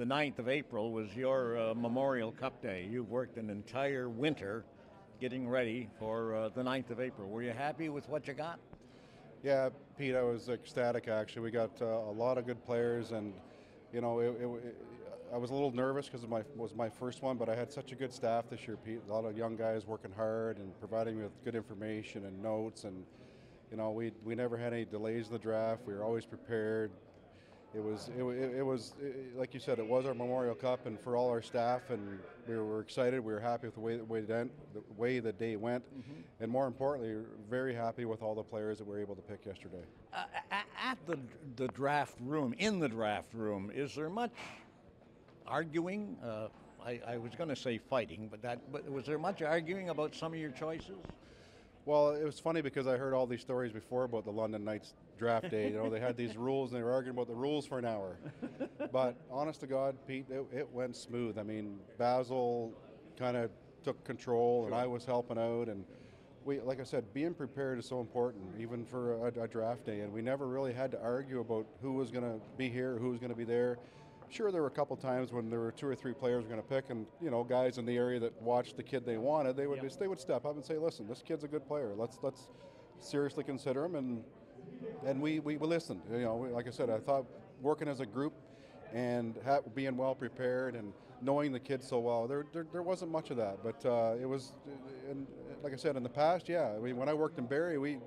the 9th of April was your Memorial Cup day. You worked an entire winter getting ready for the 9th of April. Were you happy with what you got? Yeah, Pete, I was ecstatic, actually. We got a lot of good players, and, you know, I was a little nervous because it was my first one, but I had such a good staff this year, Pete. A lot of young guys working hard and providing me with good information and notes, and, you know, we never had any delays in the draft. We were always prepared. It was like you said, it was our Memorial Cup, and for all our staff, and we were excited. We were happy with the way the day went, and more importantly, very happy with all the players that we were able to pick yesterday. At the draft room, in the draft room, is there much arguing? I was going to say fighting, but was there much arguing about some of your choices? Well, it was funny because I heard all these stories before about the London Knights draft day. You know, they had these rules and they were arguing about the rules for an hour. But honest to God, Pete, it went smooth. I mean, Basil kind of took control and I was helping out. And like I said, being prepared is so important, even for a draft day. And we never really had to argue about who was going to be here, who was going to be there. Sure, there were a couple times when there were 2 or 3 players going to pick, and, you know, guys in the area that watched the kid they wanted, they would step up and say, "Listen, this kid's a good player. Let's seriously consider him." And we listened. You know, like I said, I thought working as a group and being well prepared and knowing the kids so well, there wasn't much of that. But it was, and like I said, in the past, yeah. I mean, when I worked in Barrie, we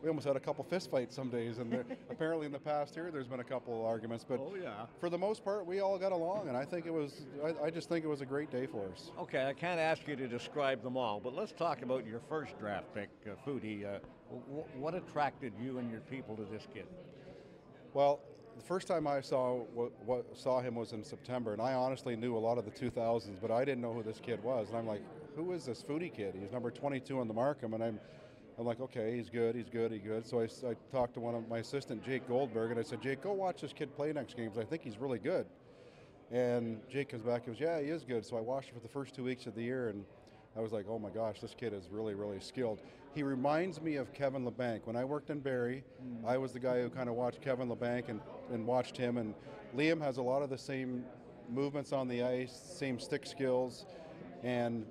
almost had a couple fist fights some days, and apparently in the past here, there's been a couple of arguments. But for the most part, we all got along, and I think I just think it was a great day for us. Okay, I can't ask you to describe them all, but let's talk about your first draft pick, Foodie. What attracted you and your people to this kid? Well, the first time I saw him was in September, and I honestly knew a lot of the 2000s, but I didn't know who this kid was. And I'm like, who is this Foodie kid? He's number 22 on the Markham, and I'm like, okay, he's good. So I talked to one of my assistant, Jake Goldberg, and I said, Jake, go watch this kid play next game because I think he's really good. And Jake comes back and goes, yeah, he is good. So I watched him for the first 2 weeks of the year, and I was like, oh my gosh, this kid is really, really skilled. He reminds me of Kevin LeBanc. When I worked in Barrie, I was the guy who kind of watched Kevin LeBanc and watched him. And Liam has a lot of the same movements on the ice, same stick skills, and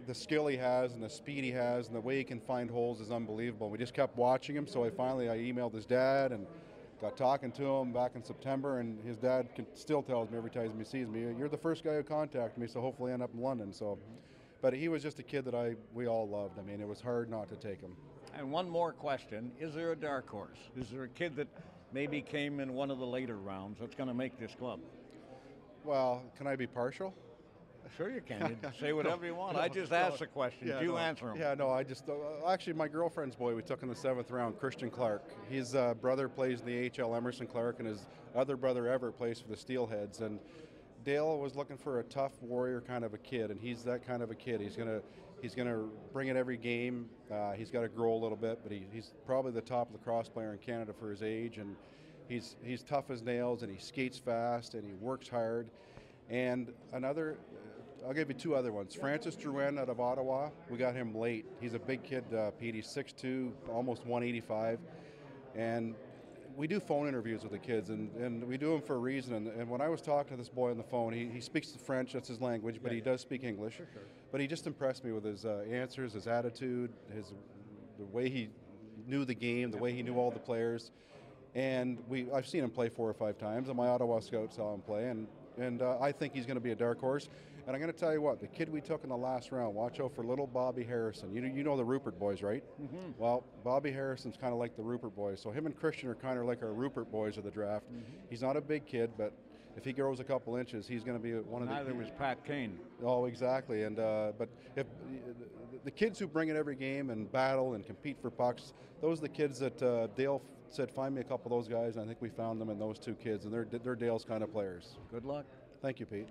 the skill he has and the speed he has and the way he can find holes is unbelievable. We just kept watching him, so I emailed his dad and got talking to him back in September, and his dad still tells me every time he sees me, you're the first guy who contacted me, so hopefully I end up in London. So, but he was just a kid that we all loved. I mean, it was hard not to take him. And one more question, is there a dark horse? Is there a kid that maybe came in one of the later rounds that's going to make this club? Well, can I be partial? Sure you can. You say whatever you want. I just asked the question. You answer them. Yeah, no, I just... actually, my girlfriend's boy we took in the 7th round, Christian Clark. His brother plays in the AHL, Emerson Clark, and his other brother Everett plays for the Steelheads. And Dale was looking for a tough warrior kind of a kid, and he's that kind of a kid. He's gonna bring it every game. He's got to grow a little bit, but he's probably the top lacrosse player in Canada for his age, and he's tough as nails, and he skates fast, and he works hard. And another, I'll give you 2 other ones. Francis Drouin out of Ottawa, we got him late. He's a big kid, Pete. He's 6'2", almost 185. And we do phone interviews with the kids, and we do them for a reason. And when I was talking to this boy on the phone, he speaks French, that's his language, but he does speak English. Sure. But he just impressed me with his answers, his attitude, the way he knew the game, the way he knew all the players. And I've seen him play 4 or 5 times, and my Ottawa scouts saw him play, and I think he's going to be a dark horse. And I'm going to tell you what, the kid we took in the last round, watch out for little Bobby Harrison. You know the Rupert boys, right? Mm-hmm. Well, Bobby Harrison's kind of like the Rupert boys. So him and Christian are kind of like our Rupert boys of the draft. Mm-hmm. He's not a big kid, but if he grows a couple inches, he's going to be one of the... Neither was Pat Kane. Oh, exactly. And but if the kids who bring it every game and battle and compete for pucks, those are the kids that Dale said, find me a couple of those guys, and I think we found them in those 2 kids, and they're Dale's kind of players. Good luck. Thank you, Pete.